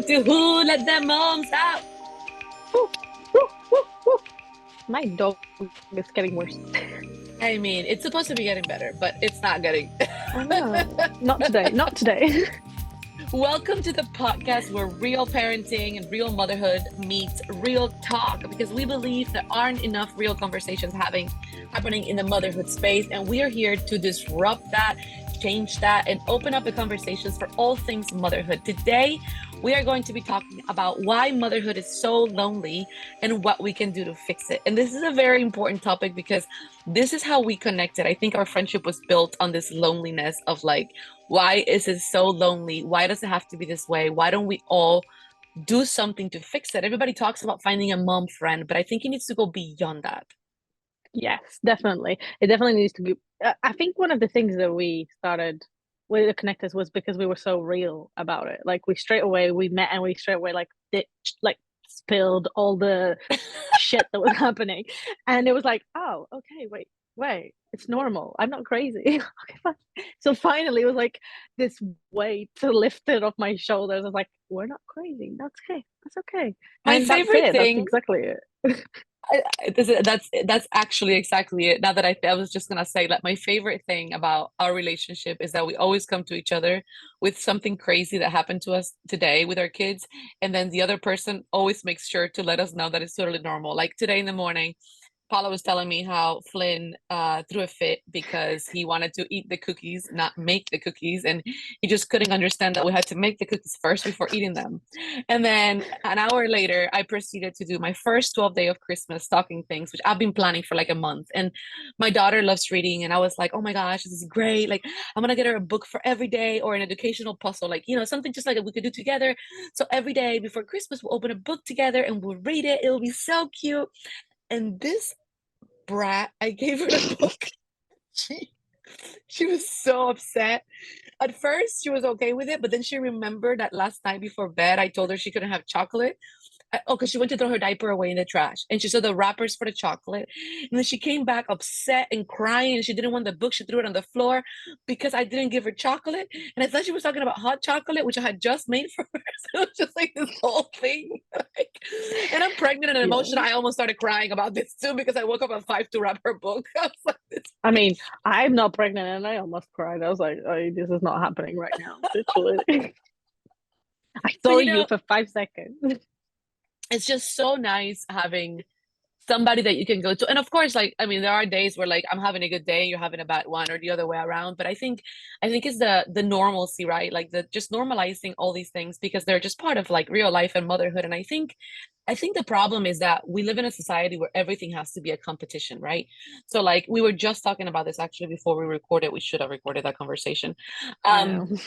to Who Let Them Moms Out. Woo, woo, woo, woo. My dog is getting worse. I mean, it's supposed to be getting better, but it's not getting. I know. Not today. Not today. Welcome to the podcast where real parenting and real motherhood meets real talk, because we believe there aren't enough real conversations happening in the motherhood space, and we are here to disrupt that, change that, and open up the conversations for all things motherhood. Today, we are going to be talking about why motherhood is so lonely and what we can do to fix it. And this is a very important topic because this is how we connected. I think our friendship was built on this loneliness of like, why is it so lonely? Why does it have to be this way? Why don't we all do something to fix it? Everybody talks about finding a mom friend, but I think it needs to go beyond that. Yes, definitely. It definitely needs to be. I think one of the things that we started with the connectors was because we were so real about it. Like we met and we straight away like spilled all the shit that was happening, and it was like, oh, okay, wait, it's normal. I'm not crazy. Okay, fine. So finally, it was like this weight lifted off my shoulders. I was like, we're not crazy. That's okay. That's okay. My And that's favorite it. That's thing, exactly it. that's actually exactly it. Now that I was just gonna say, like, my favorite thing about our relationship is that we always come to each other with something crazy that happened to us today with our kids, and then the other person always makes sure to let us know that it's totally normal. Like today in the morning, Paula was telling me how Flynn threw a fit because he wanted to eat the cookies, not make the cookies. And he just couldn't understand that we had to make the cookies first before eating them. And then an hour later, I proceeded to do my first 12 day of Christmas stocking things, which I've been planning for like a month. And my daughter loves reading. And I was like, oh my gosh, this is great. Like, I'm going to get her a book for every day or an educational puzzle, like, something just like we could do together. So every day before Christmas, we'll open a book together and we'll read it. It'll be so cute. And this brat, I gave her the book. She she was so upset. At first, she was okay with it, but then she remembered that last night before bed, I told her she couldn't have chocolate. Because she went to throw her diaper away in the trash, and she saw the wrappers for the chocolate, and then she came back upset and crying, and she didn't want the book. She threw it on the floor because I didn't give her chocolate, and I thought she was talking about hot chocolate, which I had just made for her. So it was just like this whole thing. Like, and I'm pregnant and emotional. Yeah. I almost started crying about this too because I woke up at 5 to wrap her book. I was like, this I mean, bitch. I'm not pregnant and I almost cried. I was like, oh, this is not happening right now. Literally. I But saw you for 5 seconds. it's just so nice having somebody that you can go to. And of course, like, I mean, there are days where like I'm having a good day, you're having a bad one, or the other way around. But I think it's the normalcy, right? Like the just normalizing all these things because they're just part of like real life and motherhood. And I think the problem is that we live in a society where everything has to be a competition, right? So like we were just talking about this actually before we recorded. We should have recorded that conversation. I Um, know.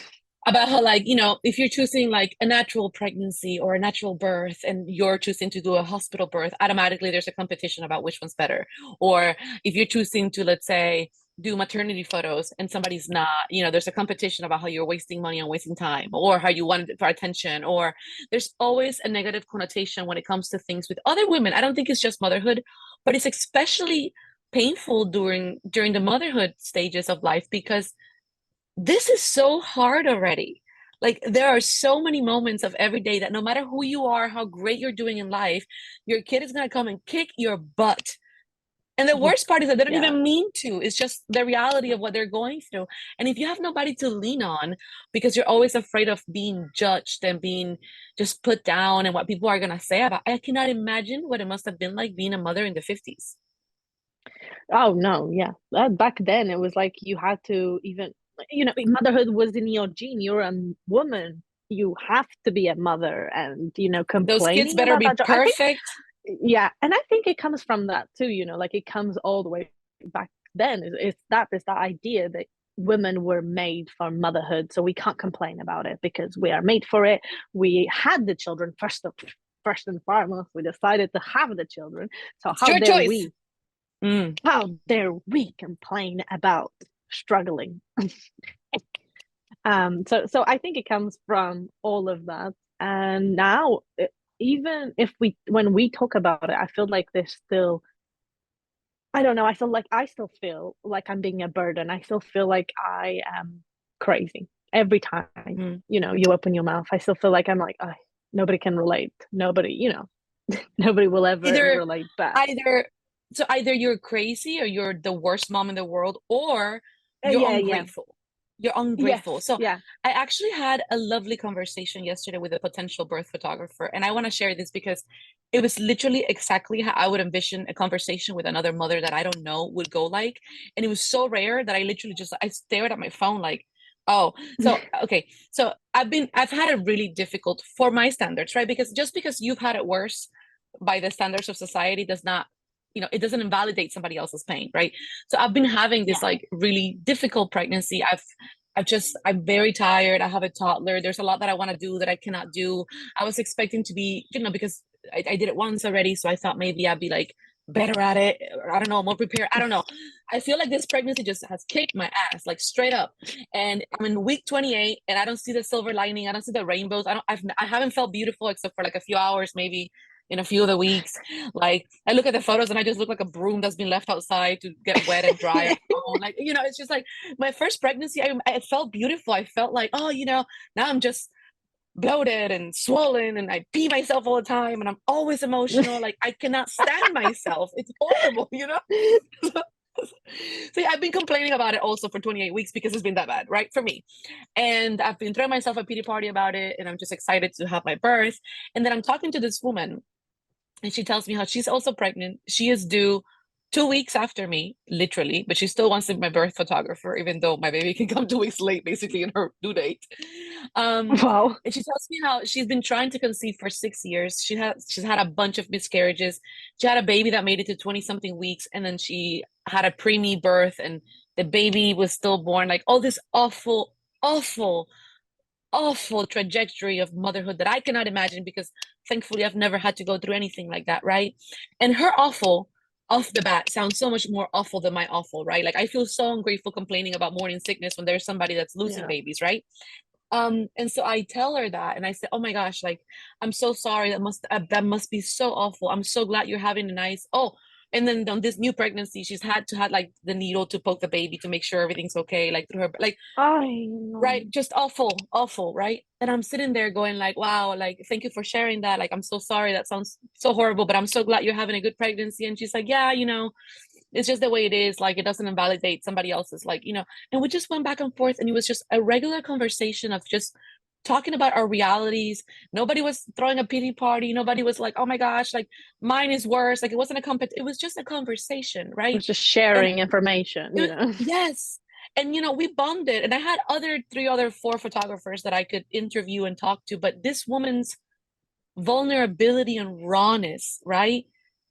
about how like if you're choosing like a natural pregnancy or a natural birth and you're choosing to do a hospital birth, automatically there's a competition about which one's better. Or if you're choosing to, let's say, do maternity photos and somebody's not, there's a competition about how you're wasting money and wasting time, or how you want it for attention, or there's always a negative connotation when it comes to things with other women. I don't think it's just motherhood, but it's especially painful during the motherhood stages of life because this is so hard already. Like there are so many moments of every day that no matter who you are, how great you're doing in life, your kid is gonna come and kick your butt. And the worst part is that they don't Yeah. even mean to. It's just the reality of what they're going through. And if you have nobody to lean on because you're always afraid of being judged and being just put down and what people are gonna say about, I cannot imagine what it must have been like being a mother in the 50s. Oh no, yeah. Back then it was like you had to even motherhood was in your gene. You're a woman. You have to be a mother and Those kids complaining better about be that job. I think perfect. yeah, and I think it comes from that too, like it comes all the way back then. It's that idea that women were made for motherhood, so we can't complain about it because we are made for it. We had the children first and foremost. We decided to have the children. So It's your choice. Mm. how dare we complain about struggling? So I think it comes from all of that. And now, even if when we talk about it, I feel like there's still, I don't know, I still feel like I'm being a burden. I still feel like I am crazy every time, Mm. you open your mouth. I still feel like I'm like, oh. nobody can relate. Nobody, nobody will ever Either relate back. either either you're crazy or you're the worst mom in the world, or you're Yeah, yeah. ungrateful. You're ungrateful. Yes, So yeah. I actually had a lovely conversation yesterday with a potential birth photographer, and I want to share this because it was literally exactly how I would envision a conversation with another mother that I don't know would go like. And it was so rare that I literally just I stared at my phone like, oh, so okay. So I've had a really difficult for my standards, right? Because just because you've had it worse by the standards of society does not, it doesn't invalidate somebody else's pain, right? So I've been having this Yeah. like really difficult pregnancy. I'm very tired. I have a toddler. There's a lot that I want to do that I cannot do. I was expecting to be, because I did it once already, so I thought maybe I'd be like better at it, or I don't know, more prepared. I don't know. I feel like this pregnancy just has kicked my ass, like straight up. And I'm in week 28, and I don't see the silver lining. I don't see the rainbows. I haven't felt beautiful except for like a few hours, maybe in a few of the weeks. Like I look at the photos and I just look like a broom that's been left outside to get wet and dry on its own. Like, it's just like my first pregnancy, I felt beautiful. I felt like, oh, now I'm just bloated and swollen and I pee myself all the time and I'm always emotional. Like I cannot stand myself. It's horrible. So yeah, I've been complaining about it also for 28 weeks because it's been that bad, right? For me. And I've been throwing myself a pity party about it, and I'm just excited to have my birth. And then I'm talking to this woman, and she tells me how she's also pregnant. She is due 2 weeks after me, literally, but she still wants to be my birth photographer, even though my baby can come 2 weeks late, basically, in her due date. Wow. And she tells me how she's been trying to conceive for 6 years. She's had a bunch of miscarriages. She had a baby that made it to 20 something weeks, and then she had a preemie birth, and the baby was stillborn. Like all this awful, awful, awful trajectory of motherhood that I cannot imagine because thankfully I've never had to go through anything like that, right? And her awful off the bat sounds so much more awful than my awful, right? Like I feel so ungrateful complaining about morning sickness when there's somebody that's losing Yeah. babies, right? And so I tell her that, and I said, "Oh my gosh, like I'm so sorry. That must be so awful. I'm so glad you're having a nice oh." And then on this new pregnancy, she's had to have like the needle to poke the baby to make sure everything's okay, like through her, like I right, know. just awful, awful, right? And I'm sitting there going like, wow, like thank you for sharing that. Like I'm so sorry. That sounds so horrible, but I'm so glad you're having a good pregnancy. And she's like, yeah, it's just the way it is. Like it doesn't invalidate somebody else's, and we just went back and forth, and it was just a regular conversation of just talking about our realities. Nobody was throwing a pity party. Nobody was like, oh my gosh, like mine is worse. Like it wasn't it was just a conversation, It right? was just And sharing information, yes. And we bonded, and I had four photographers that I could interview and talk to, but this woman's vulnerability and rawness, right,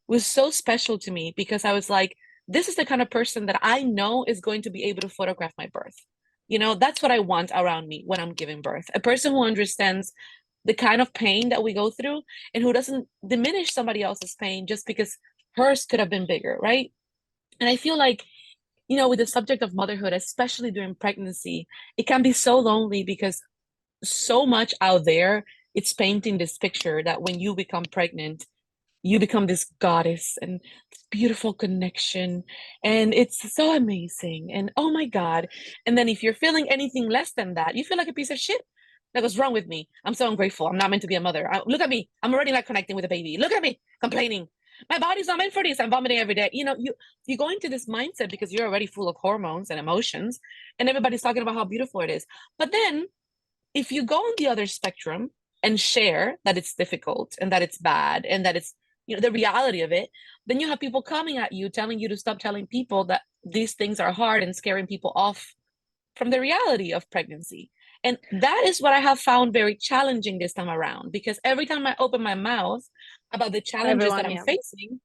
was so special to me because I was like, this is the kind of person that I know is going to be able to photograph my birth. That's what I want around me when I'm giving birth. A person who understands the kind of pain that we go through and who doesn't diminish somebody else's pain just because hers could have been bigger, right? And I feel like, with the subject of motherhood, especially during pregnancy, it can be so lonely because so much out there, it's painting this picture that when you become pregnant, you become this goddess and this beautiful connection. And it's so amazing. And oh my God. And then if you're feeling anything less than that, you feel like a piece of shit. Like, what's wrong with me? I'm so ungrateful. I'm not meant to be a mother. Look at me. I'm already not connecting with a baby. Look at me complaining. My body's not meant for this. I'm vomiting every day. You go into this mindset because you're already full of hormones and emotions, and everybody's talking about how beautiful it is. But then if you go on the other spectrum and share that it's difficult and that it's bad and that it's the reality of it, then you have people coming at you telling you to stop telling people that these things are hard and scaring people off from the reality of pregnancy. And that is what I have found very challenging this time around, because every time I open my mouth about the challenges that Everyone, I'm yeah. facing,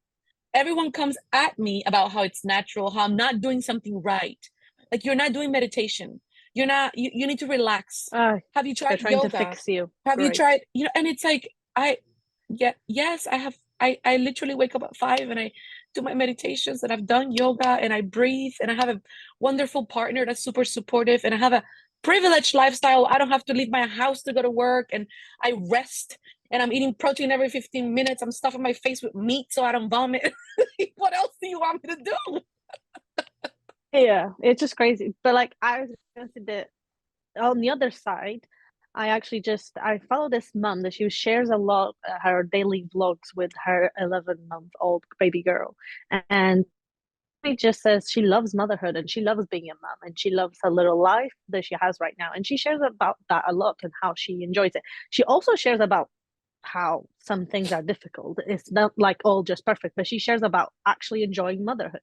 everyone comes at me about how it's natural, how I'm not doing something right. Like you're not doing meditation. You're not, you need to relax. Have you They're tried trying to yoga? fix you. Have you Right. tried, and it's like, yeah, yes, I have. I literally wake up at 5 and I do my meditations and I've done yoga and I breathe and I have a wonderful partner that's super supportive and I have a privileged lifestyle. I don't have to leave my house to go to work and I rest and I'm eating protein every 15 minutes. I'm stuffing my face with meat so I don't vomit. What else do you want me to do? Yeah, it's just crazy. But like I was gonna say that on the other side, I actually just I follow this mom that she shares a lot her daily vlogs with her 11-month-old baby girl, and she just says she loves motherhood and she loves being a mom and she loves her little life that she has right now, and she shares about that a lot and how she enjoys it. She also shares about how some things are difficult. It's not like all just perfect, but she shares about actually enjoying motherhood.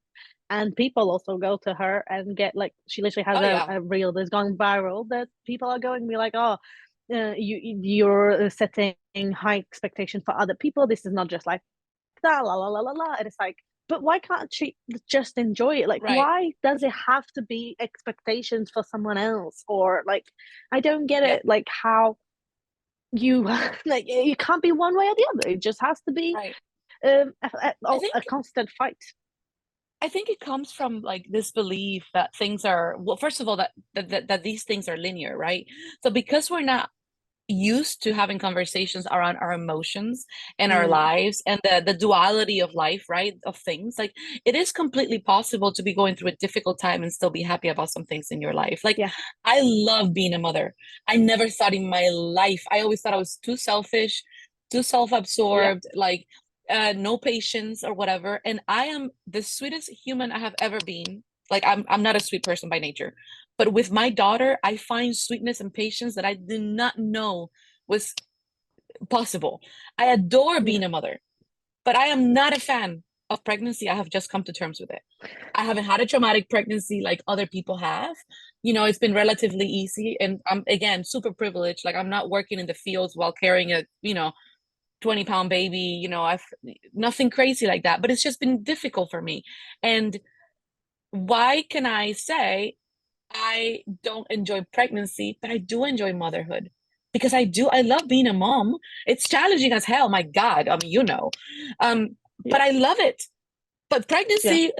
And people also go to her and get like she literally has Oh yeah, a reel that's gone viral that people are going to be like, oh, you're setting high expectations for other people. This is not just like that, la la la la la. And it's like, but why can't she just enjoy it? Like, right. why does it have to be expectations for someone else? Or like, I don't get Yep. it. Like how you like you can't be one way or the other. It just has to be Right. I a think constant fight. I think it comes from like this belief that things are, well, first of all, that these things are linear, right? So because we're not used to having conversations around our emotions and our Mm, lives and the duality of life, right? Of things. Like it is completely possible to be going through a difficult time and still be happy about some things in your life. Like yeah, I love being a mother. I never thought in my life, I always thought I was too selfish, too yeah, self-absorbed, like no patience or whatever. And I am the sweetest human I have ever been. Like I'm not a sweet person by nature, but with my daughter, I find sweetness and patience that I did not know was possible. I adore yeah, being a mother, but I am not a fan of pregnancy. I have just come to terms with it. I haven't had a traumatic pregnancy like other people have. You know, it's been relatively easy. And I'm, again, super privileged. Like, I'm not working in the fields while carrying a, 20-pound baby. I've nothing crazy like that, but it's just been difficult for me. And why can I say I don't enjoy pregnancy, but I do enjoy motherhood because I love being a mom. It's challenging as hell, my God. I mean, but yeah, I love it. But yeah, pregnancy,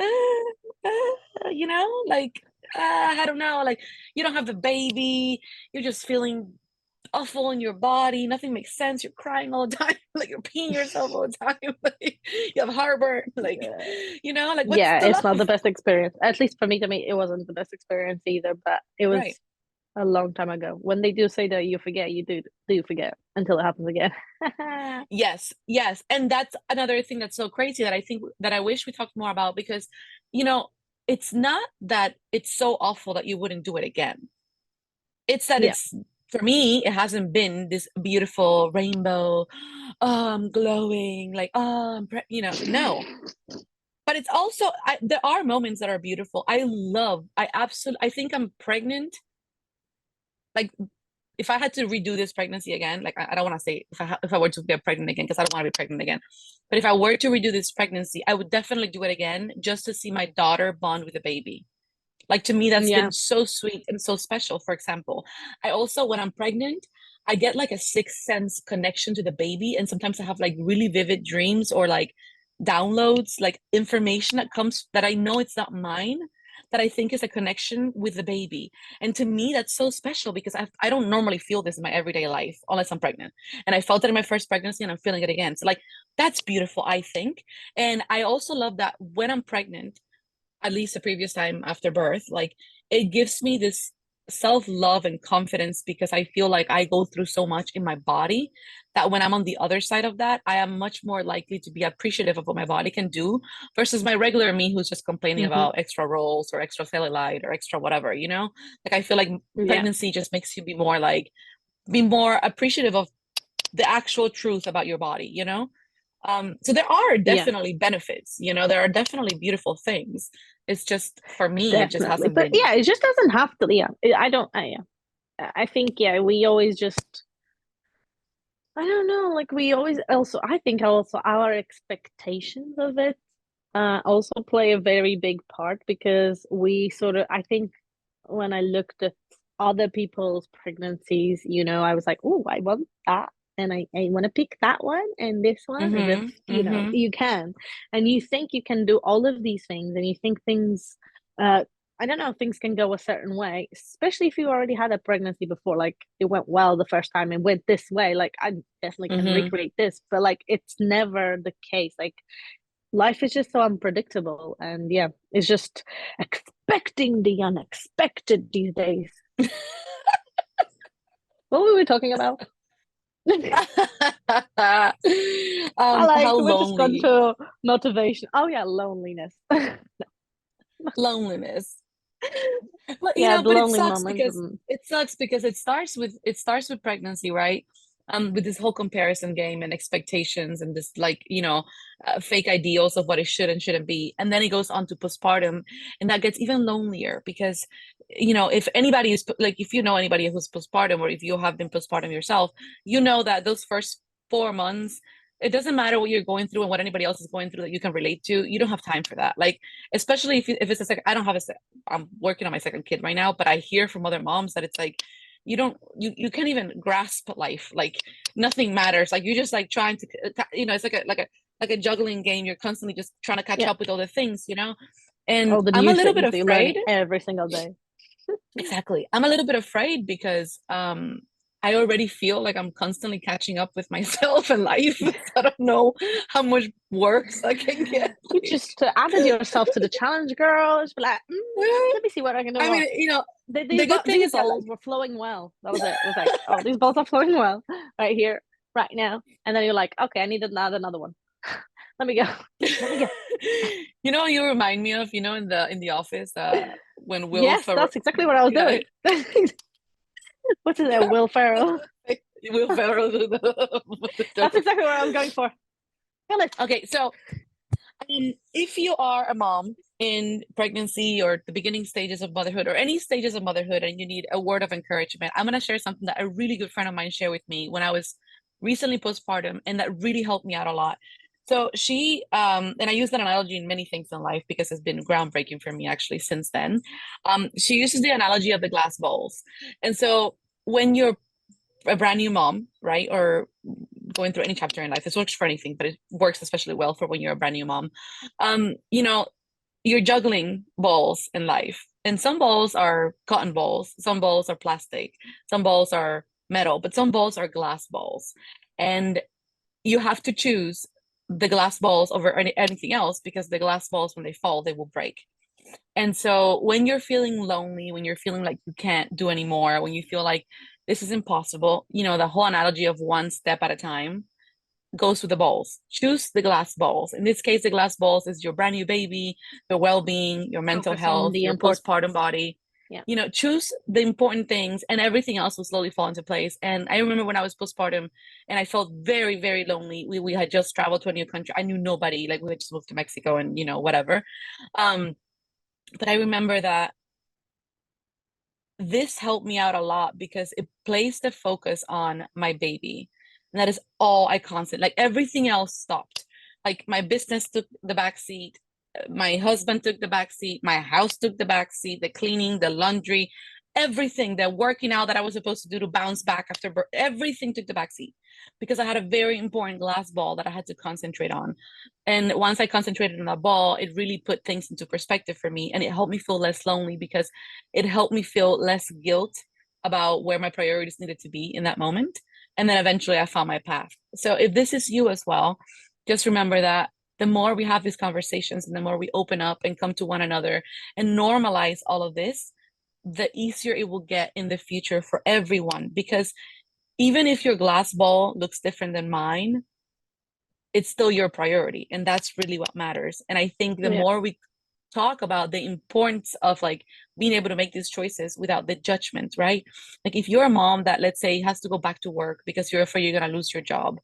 like, I don't know, like, you don't have the baby, you're just feeling awful in your body, nothing makes sense, you're crying all the time, like, you're peeing yourself all the time, like, you have heartburn, like, like, what's yeah. the It's not the love? best experience. At least for me, it wasn't the best experience either. But it was Right. a long time ago. When they do say that you forget, you do forget until it happens again. Yes, yes. And that's another thing that's so crazy that I think that I wish we talked more about because, you know, it's not that it's so awful that you wouldn't do it again. It's that Yeah, it's for me, it hasn't been this beautiful rainbow, glowing, like, no. But it's also there are moments that are beautiful. I think I'm pregnant. Like if I had to redo this pregnancy again, like I don't want to say if I were to get pregnant again because I don't want to be pregnant again. But if I were to redo this pregnancy, I would definitely do it again just to see my daughter bond with the baby. Like to me, that's yeah. been so sweet and so special. For example, I also, when I'm pregnant, I get like a sixth sense connection to the baby. And sometimes I have like really vivid dreams or like downloads, like information that comes that I know it's not mine, that I think is a connection with the baby. And to me, that's so special because I don't normally feel this in my everyday life unless I'm pregnant. And I felt it in my first pregnancy and I'm feeling it again. So, like, that's beautiful, I think. And I also love that when I'm pregnant, at least the previous time after birth, like it gives me this self-love and confidence because I feel like I go through so much in my body that when I'm on the other side of that, I am much more likely to be appreciative of what my body can do versus my regular me who's just complaining Hmm. about extra rolls or extra cellulite or extra whatever, you know? Like I feel like Yeah, pregnancy just makes you be more appreciative of the actual truth about your body, you know? So there are yeah, definitely benefits, there are definitely beautiful things. It's just for me, it just definitely. hasn't But been. yeah, it just doesn't have to. Yeah, I don't. Yeah, I think yeah, we always just. I don't know. Like we always also. I think also our expectations of it also play a very big part because we sort of. I think when I looked at other people's pregnancies, I was like, oh, I want that. And I want to pick that one and this one as if, Mm-hmm. Mm-hmm. you can. And you think you can do all of these things and you think things, uh, I don't know, things can go a certain way, especially if you already had a pregnancy before, like it went well the first time and went this way. Like I definitely can Mm-hmm. recreate this, but like it's never the case. Like life is just so unpredictable. And yeah, it's just expecting the unexpected these days. What were we talking about? How We're just gone lonely, to motivation. Oh yeah, loneliness. loneliness. Well, Yeah, the but lonely moments. it sucks because it starts with pregnancy, right? With this whole comparison game and expectations and this like, fake ideals of what it should and shouldn't be. And then it goes on to postpartum, and that gets even lonelier because, if anybody is like, if you know anybody who's postpartum, or if you have been postpartum yourself, you know that those first 4 months, it doesn't matter what you're going through and what anybody else is going through that you can relate to. You don't have time for that. Like, especially if it's a second, I don't have I'm working on my second kid right now, but I hear from other moms that it's like you can't even grasp life. Like nothing matters. Like you're just like trying to, it's like a juggling game. You're constantly just trying to catch Yeah, up with all the things. And all the I'm a new little bit things that you're learning afraid. every single day. Exactly. I'm a little bit afraid because I already feel like I'm constantly catching up with myself and life. So I don't know how much worse I can get. You Like, just added yourself to the challenge, girl. Just be like, let me see what I can do I more. mean, These the good thing these is that, like, balls were flowing well. That was it. It was like, oh, these balls are flowing well right here, right now. And then you're like, okay, I need to add another one. Let me go. Let me go. you remind me of, in the office, when Yes, that's exactly what I was yeah, doing. What's his name? Will Ferrell. Will Ferrell do the That's joke. exactly what I was going for. Kill it. Okay, so if you are a mom in pregnancy or the beginning stages of motherhood or any stages of motherhood and you need a word of encouragement, I'm going to share something that a really good friend of mine shared with me when I was recently postpartum, and that really helped me out a lot. So she, and I use that analogy in many things in life because it's been groundbreaking for me actually since then. She uses the analogy of the glass bowls. And so when you're a brand new mom, right? Or going through any chapter in life, this works for anything, but it works especially well for when you're a brand new mom. Um, you know, you're juggling balls in life. And some balls are cotton balls, some balls are plastic, some balls are metal, but some balls are glass balls. And you have to choose the glass balls over anything else because the glass balls, when they fall, they will break. And so when you're feeling lonely, when you're feeling like you can't do anymore, when you feel like this is impossible, the whole analogy of one step at a time goes with the balls. Choose the glass balls. In this case, the glass balls is your brand new baby, your well-being, your mental Focus on health, the your import. postpartum body. Yeah. Choose the important things and everything else will slowly fall into place. And I remember when I was postpartum and I felt very, very lonely. We had just traveled to a new country. I knew nobody, like we had just moved to Mexico and whatever. Um, but I remember that this helped me out a lot because it placed the focus on my baby. And that is all I constant. Like everything else stopped. Like my business took the back seat, my husband took the back seat, my house took the back seat, the cleaning, the laundry, everything, the working out that I was supposed to do to bounce back after birth, everything took the back seat because I had a very important glass ball that I had to concentrate on. And once I concentrated on that ball, it really put things into perspective for me and it helped me feel less lonely because it helped me feel less guilt about where my priorities needed to be in that moment. And then eventually I found my path. So if this is you as well, just remember that the more we have these conversations and the more we open up and come to one another and normalize all of this, the easier it will get in the future for everyone. Because even if your glass ball looks different than mine, it's still your priority. And that's really what matters. And I think the Yeah. more we talk about the importance of like being able to make these choices without the judgment, right? Like if you're a mom that, let's say, has to go back to work because you're afraid you're going to lose your job,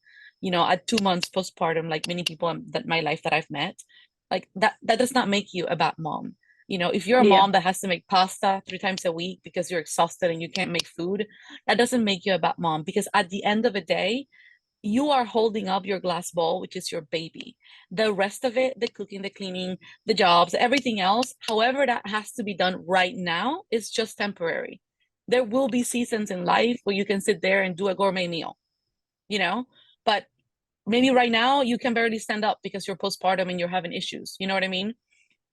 at 2 months postpartum, like many people that my life that I've met, like that does not make you a bad mom. If you're a Yeah. mom that has to make pasta 3 times a week because you're exhausted and you can't make food, that doesn't make you a bad mom because at the end of the day, you are holding up your glass ball, which is your baby. The rest of it, the cooking, the cleaning, the jobs, everything else, however that has to be done right now, is just temporary. There will be seasons in life where you can sit there and do a gourmet meal, you know, but maybe right now you can barely stand up because you're postpartum and you're having issues. You know what I mean?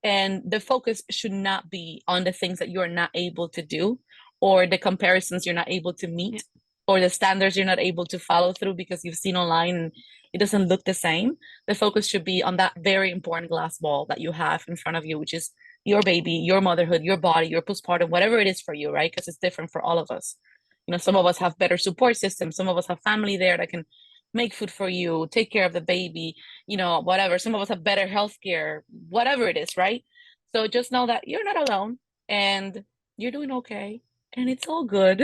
And the focus should not be on the things that you're not able to do or the comparisons you're not able to Yeah. meet or the standards you're not able to follow through because you've seen online and it doesn't look the same. The focus should be on that very important glass ball that you have in front of you, which is your baby, your motherhood, your body, your postpartum, whatever it is for you, right? Because it's different for all of us. You know, some of us have better support systems. Some of us have family there that can make food for you, take care of the baby, you know, whatever. Some of us have better healthcare, whatever it is, right? So just know that you're not alone and you're doing okay and it's all good.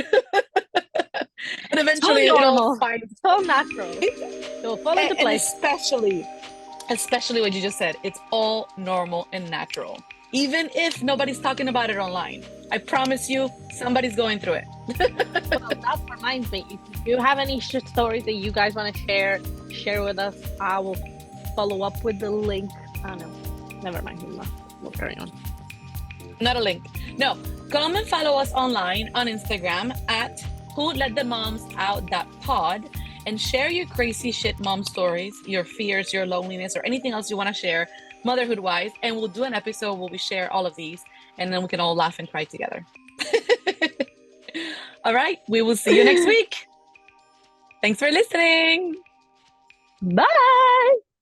And So eventually it'll normal, find so natural. It will fall into and place. especially what you just said, it's all normal and natural. Even if nobody's talking about it online, I promise you, somebody's going through it. Well, that reminds me. If you have any shit stories that you guys want to share with us. I will follow up with the link. Oh no, never mind. We'll carry on. Not a link. No, come and follow us online on Instagram at Who Let the Moms Out That Pod, and share your crazy shit mom stories, your fears, your loneliness, or anything else you want to share motherhood wise. And we'll do an episode where we share all of these, and then we can all laugh and cry together. All right, we will see you next week. Thanks for listening. Bye.